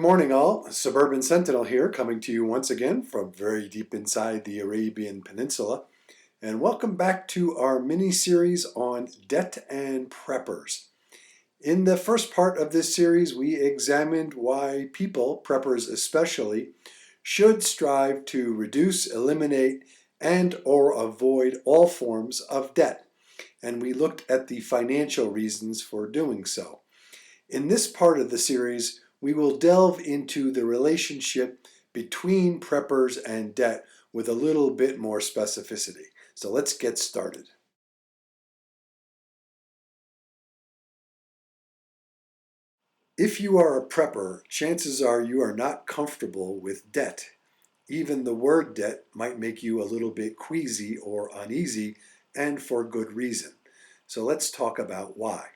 morning, all. Suburban Sentinel here, coming to you once again from very deep inside the Arabian Peninsula. And welcome back to our mini-series on debt and preppers. In the first part of this series, we examined why people, preppers especially, should strive to reduce, eliminate, and or avoid all forms of debt. And we looked at the financial reasons for doing so. In this part of the series, we will delve into the relationship between preppers and debt with a little bit more specificity. So let's get started. If you are a prepper, chances are you are not comfortable with debt. Even the word debt might make you a little bit queasy or uneasy, and for good reason. So let's talk about why.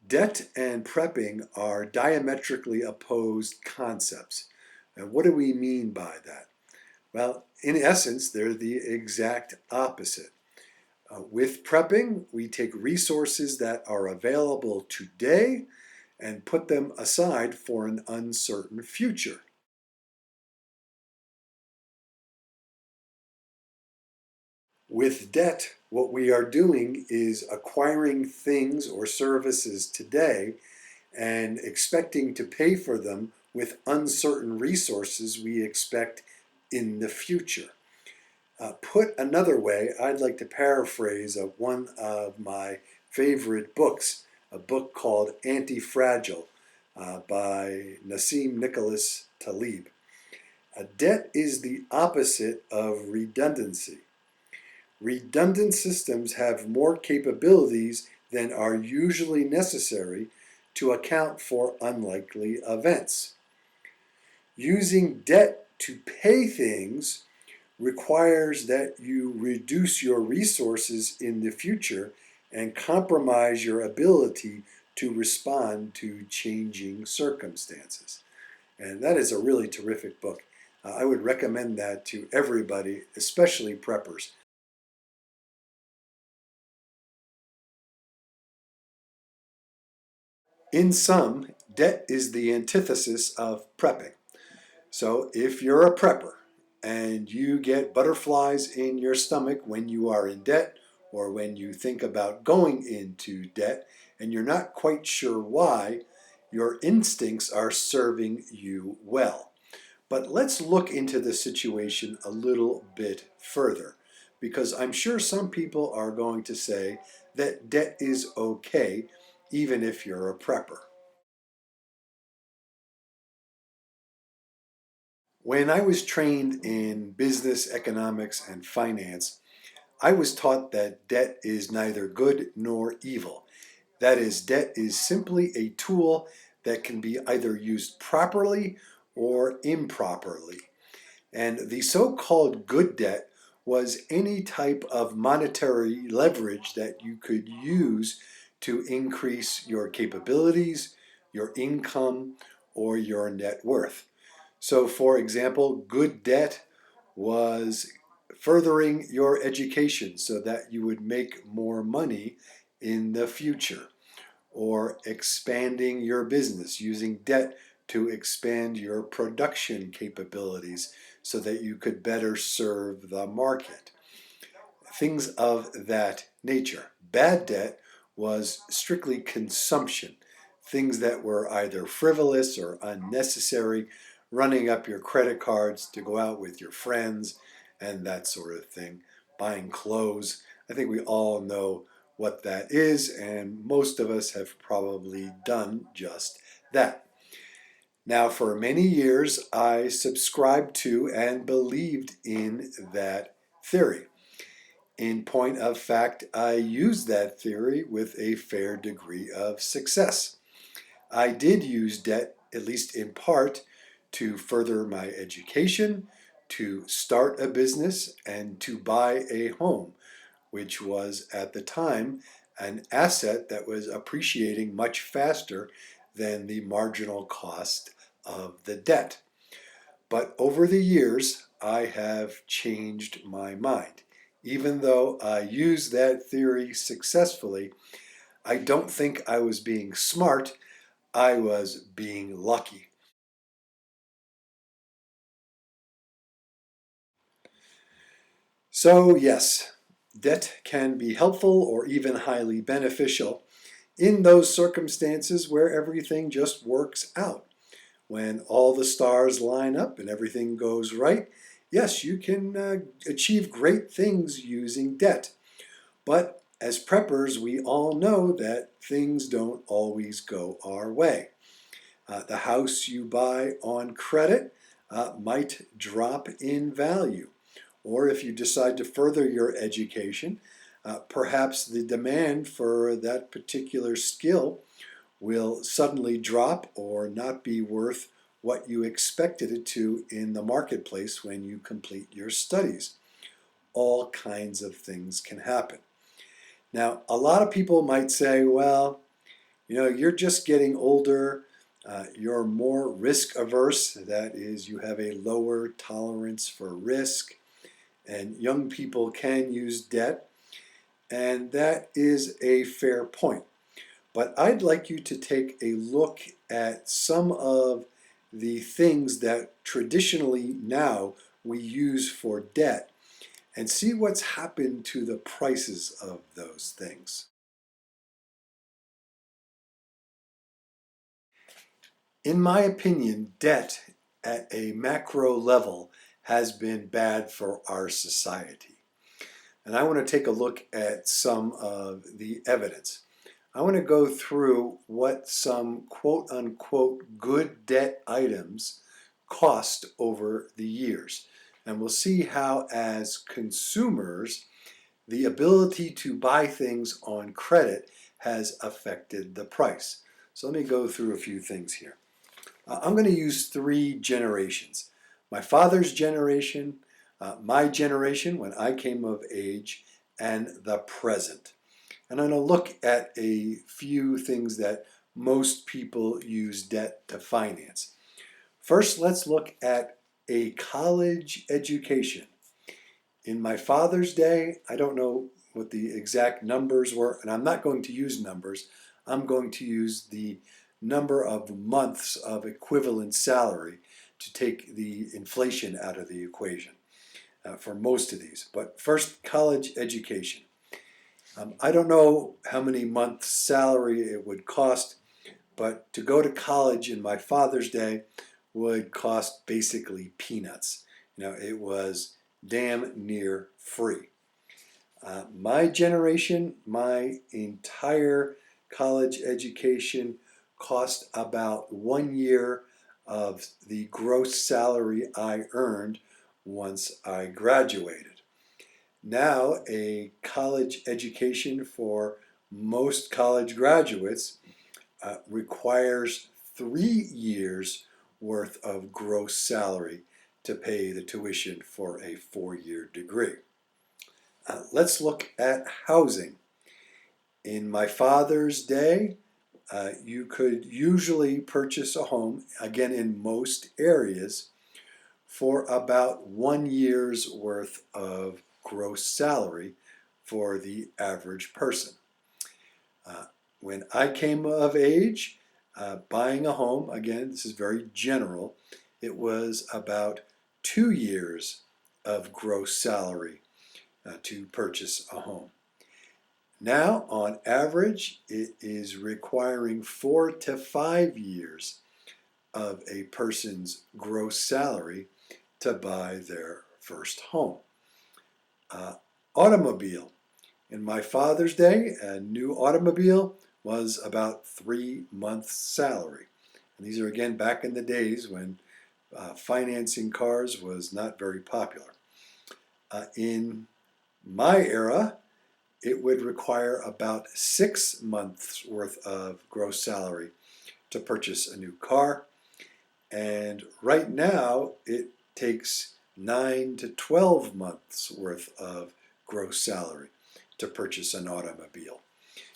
Debt and prepping are diametrically opposed concepts. And what do we mean by that? Well, in essence, they're the exact opposite. With prepping, we take resources that are available today and put them aside for an uncertain future. With debt, what we are doing is acquiring things or services today and expecting to pay for them with uncertain resources we expect in the future. Put another way, I'd like to paraphrase one of my favorite books, a book called Anti-Fragile by Nassim Taleb. Debt is the opposite of redundancy. Redundant systems have more capabilities than are usually necessary to account for unlikely events. Using debt to pay things requires that you reduce your resources in the future and compromise your ability to respond to changing circumstances. And that is a really terrific book. I would recommend that to everybody, especially preppers. In sum, debt is the antithesis of prepping. So if you're a prepper and you get butterflies in your stomach when you are in debt or when you think about going into debt and you're not quite sure why, your instincts are serving you well. But let's look into the situation a little bit further, because I'm sure some people are going to say that debt is okay even if you're a prepper. When I was trained in business, economics, and finance, I was taught that debt is neither good nor evil. That is, debt is simply a tool that can be either used properly or improperly. And the so-called good debt was any type of monetary leverage that you could use to increase your capabilities, your income, or your net worth. So, for example, good debt was furthering your education so that you would make more money in the future, or expanding your business using debt to expand your production capabilities so that you could better serve the market. Things of that nature. Bad debt was strictly consumption, things that were either frivolous or unnecessary, running up your credit cards to go out with your friends and that sort of thing, buying clothes. I think we all know what that is, and most of us have probably done just that. Now, for many years, I subscribed to and believed in that theory. In point of fact, I used that theory with a fair degree of success. I did use debt, at least in part, to further my education, to start a business, and to buy a home, which was at the time an asset that was appreciating much faster than the marginal cost of the debt. But over the years, I have changed my mind. Even though I used that theory successfully, I don't think I was being smart, I was being lucky. So yes, debt can be helpful or even highly beneficial in those circumstances where everything just works out. When all the stars line up and everything goes right, yes, you can achieve great things using debt. But as preppers, we all know that things don't always go our way. The house you buy on credit might drop in value. Or if you decide to further your education, perhaps the demand for that particular skill will suddenly drop or not be worth what you expected it to in the marketplace when you complete your studies. All kinds of things can happen. Now, a lot of people might say, well, you're just getting older. You're more risk averse. That is, you have a lower tolerance for risk. And young people can use debt. And that is a fair point. But I'd like you to take a look at some of the things that traditionally now we use for debt and see what's happened to the prices of those things. In my opinion, debt at a macro level has been bad for our society. And I want to take a look at some of the evidence. I want to go through what some quote unquote good debt items cost over the years. And we'll see how, as consumers, the ability to buy things on credit has affected the price. So let me go through a few things here. I'm going to use three generations. My father's generation, my generation when I came of age, and the present. And I'm going to look at a few things that most people use debt to finance. First, let's look at a college education. In my father's day, I don't know what the exact numbers were, and I'm not going to use numbers. I'm going to use the number of months of equivalent salary to take the inflation out of the equation for most of these. But first, college education. I don't know how many months' salary it would cost, but to go to college in my father's day would cost basically peanuts. It was damn near free. My generation, my entire college education cost about 1 year of the gross salary I earned once I graduated. Now, a college education for most college graduates requires 3 years worth of gross salary to pay the tuition for a 4-year degree. Let's look at housing. In my father's day, you could usually purchase a home, again in most areas, for about 1 year's worth of gross salary for the average person. When I came of age, buying a home, again, this is very general, it was about 2 years of gross salary to purchase a home. Now, on average, it is requiring 4 to 5 years of a person's gross salary to buy their first home. Automobile. In my father's day, a new automobile was about 3 months' salary. And these are again back in the days when financing cars was not very popular. In my era, it would require about 6 months worth of gross salary to purchase a new car. And right now, it takes 9 to 12 months worth of gross salary to purchase an automobile.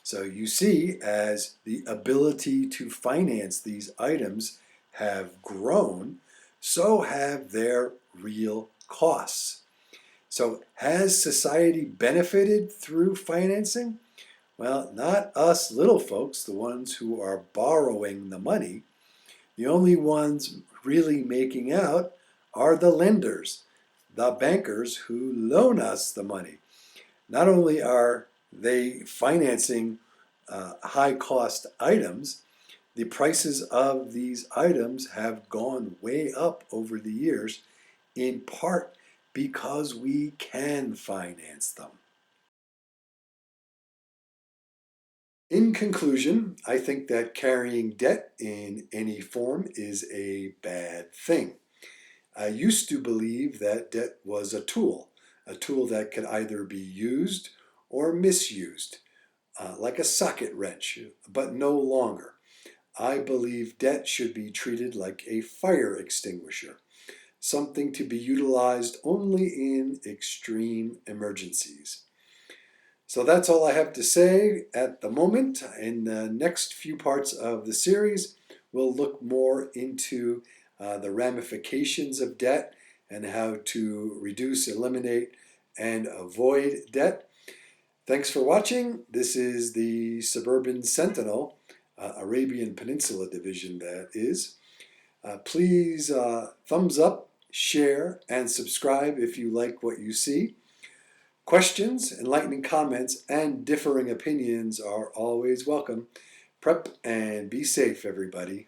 So you see, as the ability to finance these items have grown, so have their real costs. So has society benefited through financing? Well, not us little folks, the ones who are borrowing the money. The only ones really making out are the lenders. the bankers who loan us the money. Not only are they financing high cost items, the prices of these items have gone way up over the years, in part because we can finance them. In conclusion, I think that carrying debt in any form is a bad thing. I used to believe that debt was a tool that could either be used or misused, like a socket wrench, but no longer. I believe debt should be treated like a fire extinguisher, something to be utilized only in extreme emergencies. So that's all I have to say at the moment. In the next few parts of the series, we'll look more into the ramifications of debt and how to reduce, eliminate, and avoid debt. Thanks for watching. This is the Suburban Sentinel, Arabian Peninsula Division, that is. Please thumbs up, share, and subscribe if you like what you see. Questions, enlightening comments, and differing opinions are always welcome. Prep and be safe, everybody.